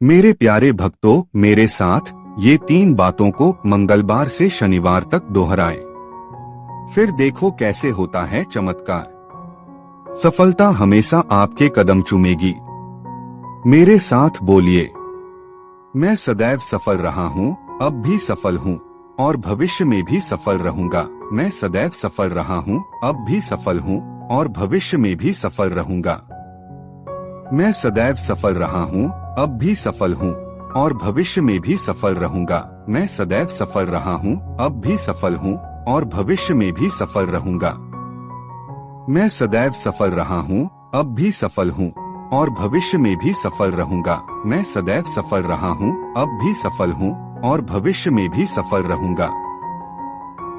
मेरे प्यारे भक्तों, मेरे साथ ये 3 बातों को मंगलवार से शनिवार तक दोहराएं। फिर देखो कैसे होता है चमत्कार। सफलता हमेशा आपके कदम चूमेगी। मेरे साथ बोलिए, मैं सदैव सफल रहा हूँ, अब भी सफल हूँ और भविष्य में भी सफल रहूंगा। मैं सदैव सफल रहा हूँ, अब भी सफल हूँ और भविष्य में भी सफल रहूंगा। मैं सदैव सफल रहा हूँ, अब भी सफल हूँ और भविष्य में भी सफल रहूंगा। मैं सदैव सफल रहा हूँ, अब भी सफल हूँ और भविष्य में भी सफल रहूंगा। मैं सदैव सफल रहा हूँ, अब भी सफल हूँ और भविष्य में भी सफल रहूंगा। मैं सदैव सफल रहा हूँ, अब भी सफल हूँ और भविष्य में भी सफल रहूंगा।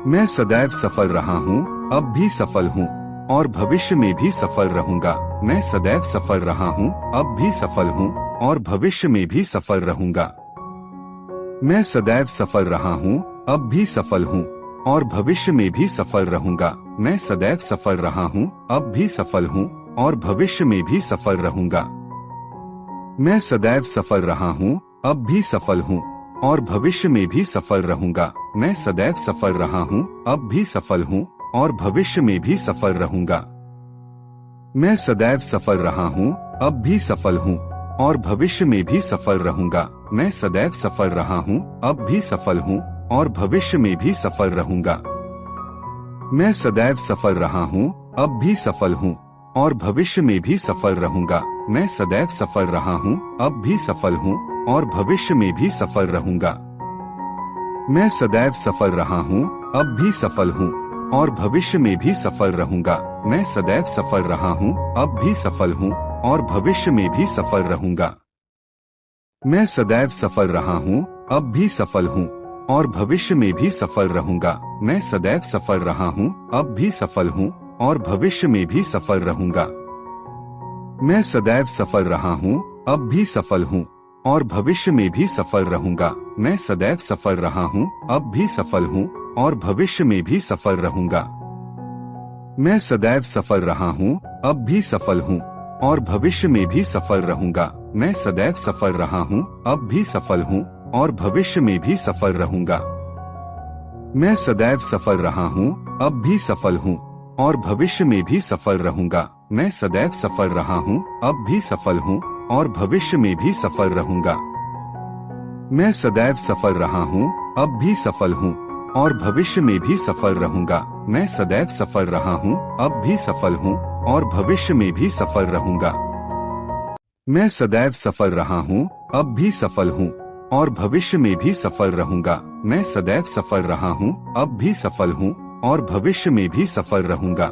मैं सदैव सफल रहा हूँ, अब भी सफल हूँ और भविष्य में भी सफल रहूंगा। मैं सदैव सफल रहा हूँ, अब भी सफल हूँ और भविष्य में भी सफल रहूंगा। मैं सदैव सफल रहा हूँ, अब भी सफल हूँ और भविष्य में भी सफल रहूंगा। मैं सदैव सफल रहा हूँ, अब भी सफल हूँ और भविष्य में भी सफल रहूंगा। मैं सदैव सफल रहा हूँ, अब भी सफल हूँ और भविष्य में भी सफल रहूंगा। मैं सदैव सफल रहा हूँ, अब भी सफल हूँ और भविष्य में भी सफल रहूंगा। मैं सदैव सफल रहा हूँ, अब भी सफल हूँ और भविष्य में भी सफल रहूंगा। मैं सदैव सफल रहा हूँ, अब भी सफल हूँ और भविष्य में भी सफल रहूंगा। मैं सदैव सफल रहा हूँ, अब भी सफल हूँ और भविष्य में भी सफल रहूंगा। मैं सदैव सफल रहा हूँ, अब भी सफल हूँ और भविष्य में भी सफल रहूंगा। मैं सदैव सफल रहा हूँ, अब भी सफल हूँ और भविष्य में भी सफल रहूंगा। मैं सदैव सफल रहा हूँ, अब भी सफल हूँ और भविष्य में भी सफल रहूंगा। मैं सदैव सफल रहा हूँ, अब भी सफल हूँ और भविष्य में भी सफल रहूंगा। मैं सदैव सफल रहा हूँ, अब भी सफल हूँ और भविष्य में भी सफल रहूंगा। मैं सदैव सफल रहा हूँ, अब भी सफल हूँ और भविष्य में भी सफल रहूंगा। मैं सदैव सफल रहा हूँ, अब भी सफल हूँ और भविष्य में भी सफल रहूंगा। मैं सदैव सफल रहा हूँ, अब भी सफल हूँ और भविष्य में भी सफल रहूंगा। मैं सदैव सफल रहा हूँ, अब भी सफल हूँ और भविष्य में भी सफल रहूंगा। मैं सदैव सफल रहा हूँ, अब भी सफल हूँ और भविष्य में भी सफल रहूंगा। मैं सदैव सफल रहा हूँ, अब भी सफल हूँ और भविष्य में भी सफल रहूंगा। मैं सदैव सफल रहा हूँ, अब भी सफल हूँ और भविष्य में भी सफल रहूंगा। मैं सदैव सफल रहा हूँ, अब भी सफल हूँ और भविष्य में भी सफल रहूंगा। मैं सदैव सफल रहा हूँ, अब भी सफल हूँ और भविष्य में भी सफल रहूंगा। मैं सदैव सफल रहा हूँ, अब भी सफल हूँ और भविष्य में भी सफल रहूंगा। मैं सदैव सफल रहा हूँ, अब भी सफल हूँ और भविष्य में भी सफल रहूंगा।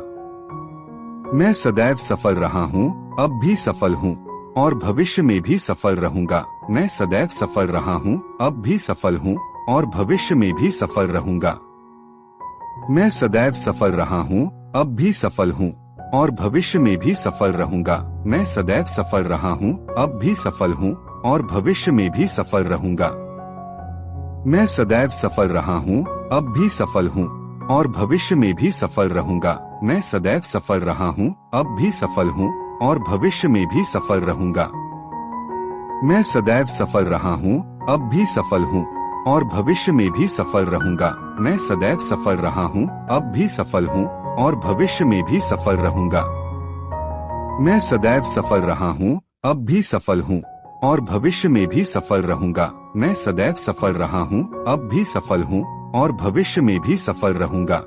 मैं सदैव सफल रहा हूँ, अब भी सफल हूँ और भविष्य में भी सफल रहूंगा। मैं सदैव सफल रहा हूँ, अब भी सफल हूँ और भविष्य में भी सफल रहूंगा। मैं सदैव सफल रहा हूँ, अब भी सफल हूँ और भविष्य में भी सफल रहूंगा। मैं सदैव सफल रहा हूँ, अब भी सफल हूँ और भविष्य में भी सफल रहूंगा। मैं सदैव सफल रहा हूँ, अब भी सफल हूँ और भविष्य में भी सफल रहूंगा। मैं सदैव सफल रहा हूँ, अब भी सफल हूँ और भविष्य में भी सफल रहूंगा। मैं सदैव सफल रहा हूँ, अब भी सफल हूँ और भविष्य में भी सफल रहूंगा। मैं सदैव सफल रहा हूँ, अब भी सफल हूँ और भविष्य में भी सफल रहूंगा। मैं सदैव सफल रहा हूँ, अब भी सफल हूँ और भविष्य में भी सफल रहूंगा।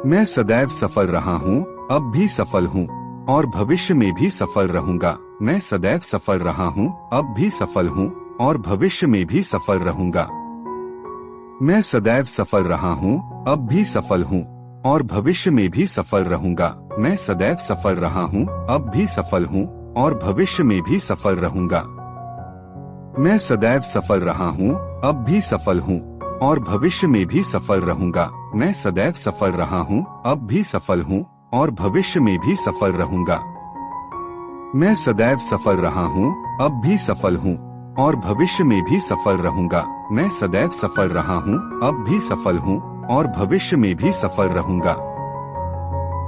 मैं सदैव सफल रहा हूँ, अब भी सफल हूँ और भविष्य में भी सफल रहूंगा। मैं सदैव सफल रहा हूँ, अब भी सफल हूँ और भविष्य में भी सफल रहूंगा। मैं सदैव सफल रहा हूँ, अब भी सफल हूँ और भविष्य में भी सफल रहूंगा। मैं सदैव सफल रहा हूँ, अब भी सफल हूँ और भविष्य में भी सफल रहूंगा। मैं सदैव सफल रहा हूँ, अब भी सफल हूँ और भविष्य में भी सफल रहूंगा। मैं सदैव सफल रहा हूँ, अब भी सफल हूँ और भविष्य में भी सफल रहूंगा। मैं सदैव सफल रहा हूँ, अब भी सफल हूँ और भविष्य में भी सफल रहूंगा। मैं सदैव सफल रहा हूँ, अब भी सफल हूँ और भविष्य में भी सफल रहूंगा।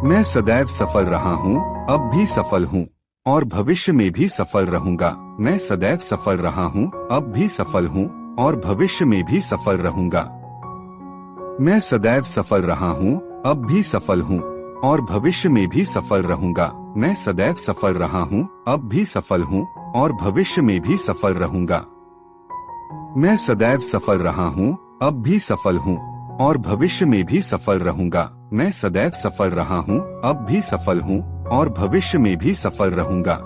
मैं सदैव सफल रहा हूँ, अब भी सफल हूँ और भविष्य में भी सफल रहूंगा। मैं सदैव सफल रहा हूँ, अब भी सफल हूँ और भविष्य में भी सफल रहूंगा। मैं सदैव सफल रहा हूँ, अब भी सफल हूँ और भविष्य में भी सफल रहूंगा। मैं सदैव सफल रहा हूँ, अब भी सफल हूँ और भविष्य में भी सफल रहूंगा। मैं सदैव सफल रहा हूँ, अब भी सफल हूँ और भविष्य में भी सफल रहूंगा। मैं सदैव सफल रहा हूँ, अब भी सफल हूँ और भविष्य में भी सफल रहूंगा।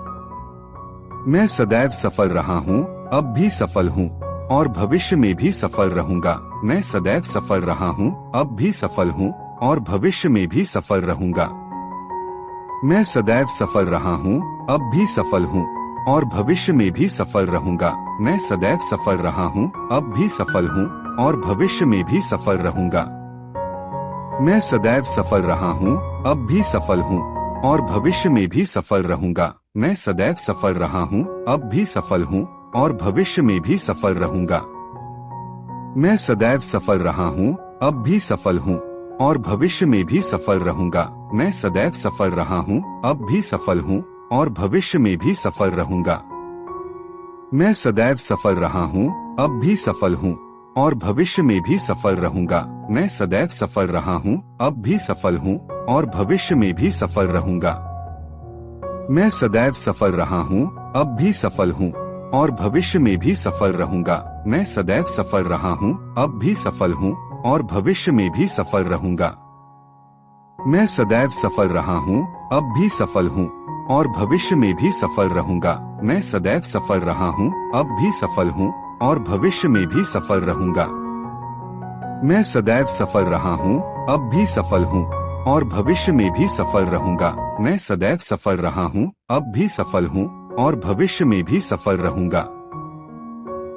मैं सदैव सफल रहा हूँ, अब भी सफल हूँ और भविष्य में भी सफल रहूंगा। मैं सदैव सफल रहा हूँ, अब भी सफल हूँ और भविष्य में भी सफल रहूंगा। मैं सदैव सफल रहा हूँ, अब भी सफल हूँ और भविष्य में भी सफल रहूंगा। मैं सदैव सफल रहा हूँ, अब भी सफल हूँ और भविष्य में भी सफल रहूंगा। मैं सदैव सफल रहा हूँ, अब भी सफल हूँ और भविष्य में भी सफल रहूंगा। मैं सदैव सफल रहा हूँ, अब भी सफल हूँ और भविष्य में भी सफल रहूंगा। मैं सदैव सफल रहा हूँ, अब भी सफल हूँ और भविष्य में भी सफल रहूंगा। मैं सदैव सफल रहा हूँ, अब भी सफल हूँ और भविष्य में भी सफल रहूंगा। मैं सदैव सफल रहा हूँ, अब भी सफल हूँ और भविष्य में भी सफल रहूंगा। मैं सदैव सफल रहा हूँ, अब भी सफल हूँ और भविष्य में भी सफल रहूंगा। मैं सदैव सफल रहा हूँ, अब भी सफल हूँ और भविष्य में भी सफल रहूंगा। मैं सदैव सफल रहा हूँ, अब भी सफल हूँ और भविष्य में भी सफल रहूंगा। मैं सदैव सफल रहा हूँ, अब भी सफल हूँ और भविष्य में भी सफल रहूंगा। मैं सदैव सफल रहा हूँ, अब भी सफल हूँ और भविष्य में भी सफल रहूंगा। मैं सदैव सफल रहा हूँ, अब भी सफल हूँ और भविष्य में भी सफल रहूंगा। मैं सदैव सफल रहा हूँ, अब भी सफल हूँ और भविष्य में भी सफल रहूंगा। मैं सदैव सफल रहा हूँ, अब भी सफल हूँ और भविष्य में भी सफल रहूंगा।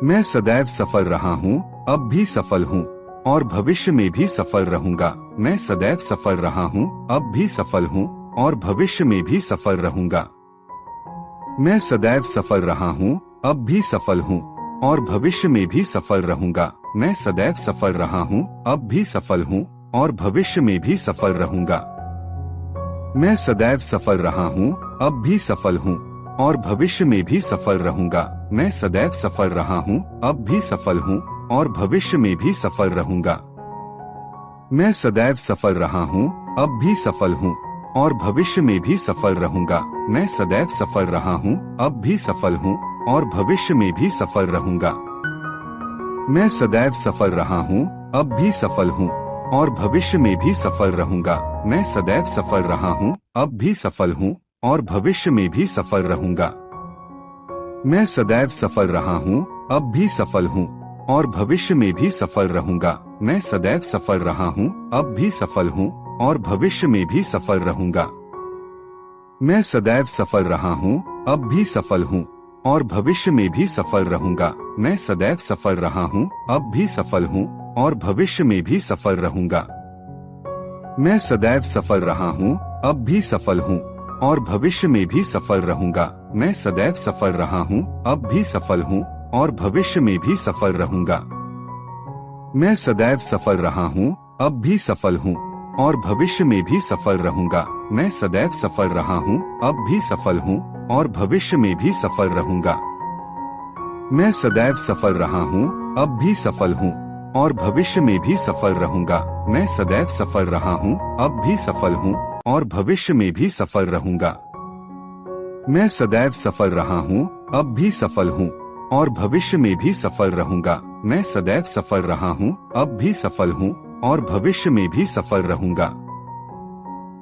मैं सदैव सफल रहा हूँ, अब भी सफल हूँ और भविष्य में भी सफल रहूंगा। मैं सदैव सफल रहा हूँ, अब भी सफल हूँ और भविष्य में भी सफल रहूंगा। मैं सदैव सफल रहा हूँ, अब भी सफल हूँ और भविष्य में भी सफल रहूंगा। मैं सदैव सफल रहा हूँ, अब भी सफल हूँ और भविष्य में भी सफल रहूंगा। मैं सदैव सफल रहा हूँ, अब भी सफल हूँ और भविष्य में भी सफल रहूंगा। मैं सदैव सफल रहा हूँ, अब भी सफल हूँ और भविष्य में भी सफल रहूंगा। मैं सदैव सफल रहा हूँ, अब भी सफल हूँ और भविष्य में भी सफल रहूंगा। मैं सदैव सफल रहा हूँ, अब भी सफल हूँ और भविष्य में भी सफल रहूंगा। मैं सदैव सफल रहा हूँ, अब भी सफल हूँ और भविष्य में भी सफल रहूंगा। मैं सदैव सफल रहा हूँ, अब भी सफल हूँ और भविष्य में भी सफल रहूंगा। मैं सदैव सफल रहा हूँ, अब भी सफल हूँ और भविष्य में भी सफल रहूंगा। मैं सदैव सफल रहा हूँ, अब भी सफल हूँ और भविष्य में भी सफल रहूंगा। मैं सदैव सफल रहा हूँ, अब भी सफल हूँ और भविष्य में भी सफल रहूंगा। मैं सदैव सफल रहा हूँ, अब भी सफल हूँ और भविष्य में भी सफल रहूंगा। मैं सदैव सफल रहा हूँ, अब भी सफल हूँ और भविष्य में भी सफल रहूंगा। मैं सदैव सफल रहा हूँ, अब भी सफल हूँ और भविष्य में भी सफल रहूंगा। मैं सदैव सफल रहा हूँ, अब भी सफल हूँ और भविष्य में भी सफल रहूंगा। मैं सदैव सफल रहा हूँ, अब भी सफल हूँ और भविष्य में भी सफल रहूंगा। मैं सदैव सफल रहा हूँ, अब भी सफल हूँ और भविष्य में भी सफल रहूंगा। मैं सदैव सफल रहा हूँ, अब भी सफल हूँ और भविष्य में भी सफल रहूंगा। मैं सदैव सफल रहा हूँ, अब भी सफल हूँ और भविष्य में भी सफल रहूंगा।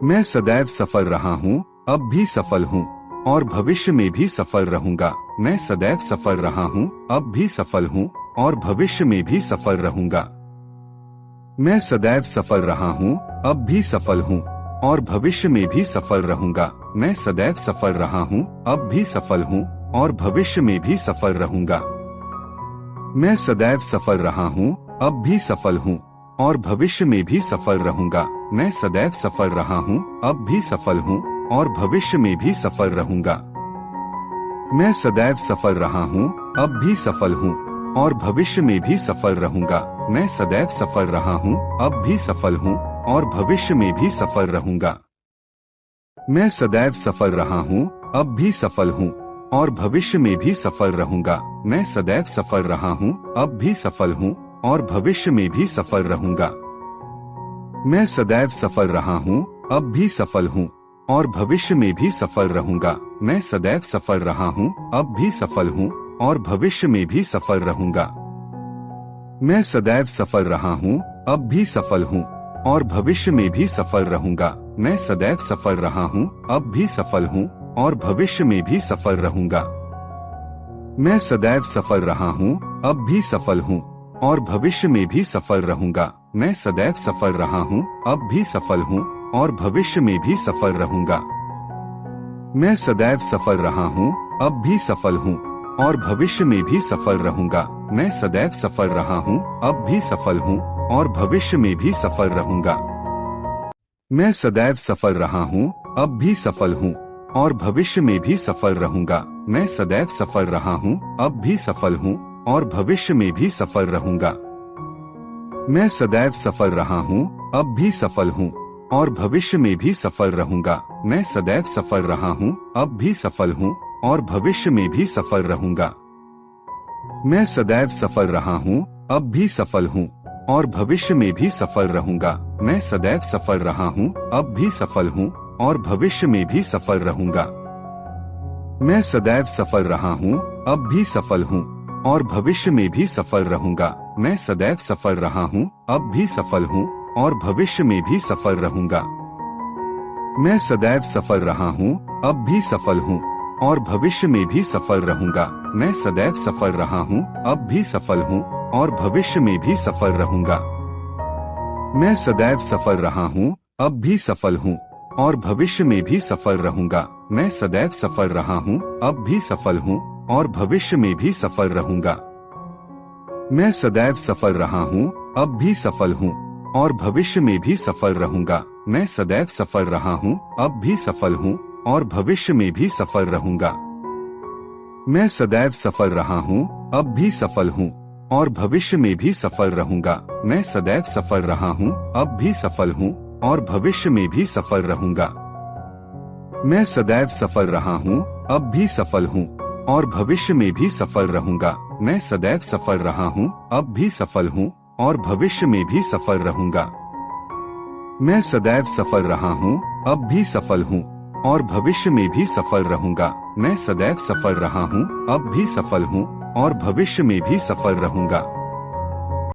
मैं सदैव सफल रहा हूँ, अब भी सफल हूँ और भविष्य में भी सफल रहूंगा। मैं सदैव सफल रहा हूँ, अब भी सफल हूँ और भविष्य में भी सफल रहूंगा। मैं सदैव सफल रहा हूँ, अब भी सफल हूँ और भविष्य में भी सफल रहूंगा। मैं सदैव सफल रहा हूँ, अब भी सफल हूँ और भविष्य में भी सफल रहूंगा। मैं सदैव सफल रहा हूँ, अब भी सफल हूँ और भविष्य में भी सफल रहूंगा। मैं सदैव सफल रहा हूँ, अब भी सफल हूँ और भविष्य में भी सफल रहूंगा। मैं सदैव सफल रहा हूँ, अब भी सफल हूँ और भविष्य में भी सफल रहूंगा। मैं सदैव सफल रहा हूँ, अब भी सफल हूँ और भविष्य में भी सफल रहूंगा। मैं सदैव सफल रहा हूँ, अब भी सफल हूँ और भविष्य में भी सफल रहूंगा। मैं सदैव सफल रहा हूँ, अब भी सफल हूँ और भविष्य में भी सफल रहूंगा। मैं सदैव सफल रहा हूँ, अब भी सफल हूँ और भविष्य में भी सफल रहूंगा। मैं सदैव सफल रहा हूँ, अब भी सफल हूँ और भविष्य में भी सफल रहूंगा। मैं सदैव सफल रहा हूँ, अब भी सफल हूँ और भविष्य में भी सफल रहूंगा। मैं सदैव सफल रहा हूँ, अब भी सफल हूँ और भविष्य में भी सफल रहूंगा। मैं सदैव सफल रहा हूँ, अब भी सफल हूँ और भविष्य में भी सफल रहूंगा। मैं सदैव सफल रहा हूँ, अब भी सफल हूँ और भविष्य में भी सफल रहूंगा। मैं सदैव सफल रहा हूँ, अब भी सफल हूँ और भविष्य में भी सफल रहूंगा। मैं सदैव सफल रहा हूँ, अब भी सफल हूँ और भविष्य में भी सफल रहूंगा। मैं सदैव सफल रहा हूँ, अब भी सफल हूँ और भविष्य में भी सफल रहूंगा। मैं सदैव सफल रहा हूँ, अब भी सफल हूँ और भविष्य में भी सफल रहूंगा। मैं सदैव सफल रहा हूँ, अब भी सफल हूँ और भविष्य में भी सफल रहूंगा। मैं सदैव सफल रहा हूँ, अब भी सफल हूँ और भविष्य में भी सफल रहूंगा। मैं सदैव सफल रहा हूँ, अब भी सफल हूँ और भविष्य में भी सफल रहूंगा। मैं सदैव सफल रहा हूँ, अब भी सफल हूँ और भविष्य में भी सफल रहूंगा। मैं सदैव सफल रहा हूँ, अब भी सफल हूँ और भविष्य में भी सफल रहूंगा। मैं सदैव सफल रहा हूँ, अब भी सफल हूँ और भविष्य में भी सफल रहूंगा। मैं सदैव सफल रहा हूँ, अब भी सफल हूँ और भविष्य में भी सफल रहूंगा। मैं सदैव सफल रहा हूँ, अब भी सफल हूँ और भविष्य में भी सफल रहूंगा। मैं सदैव सफल रहा हूँ, अब भी सफल हूँ और भविष्य में भी सफल रहूंगा। मैं सदैव सफल रहा हूँ, अब भी सफल हूँ और भविष्य में भी सफल रहूंगा। मैं सदैव सफल रहा हूँ, अब भी सफल हूँ और भविष्य में भी सफल रहूंगा। मैं सदैव सफल रहा हूँ, अब भी सफल हूँ और भविष्य में भी सफल रहूंगा। मैं सदैव सफल रहा हूँ, अब भी सफल हूँ और भविष्य में भी सफल रहूंगा। मैं सदैव सफल रहा हूँ, अब भी सफल हूँ और भविष्य में भी सफल रहूंगा। मैं सदैव सफल रहा हूँ, अब भी सफल हूँ और भविष्य में भी सफल रहूंगा। मैं सदैव सफल रहा हूँ, अब भी सफल हूँ और भविष्य में भी सफल रहूंगा। मैं सदैव सफल रहा हूँ, अब भी सफल हूँ और भविष्य में भी सफल रहूंगा। मैं सदैव सफल रहा हूँ, अब भी सफल हूँ और भविष्य में भी सफल रहूंगा।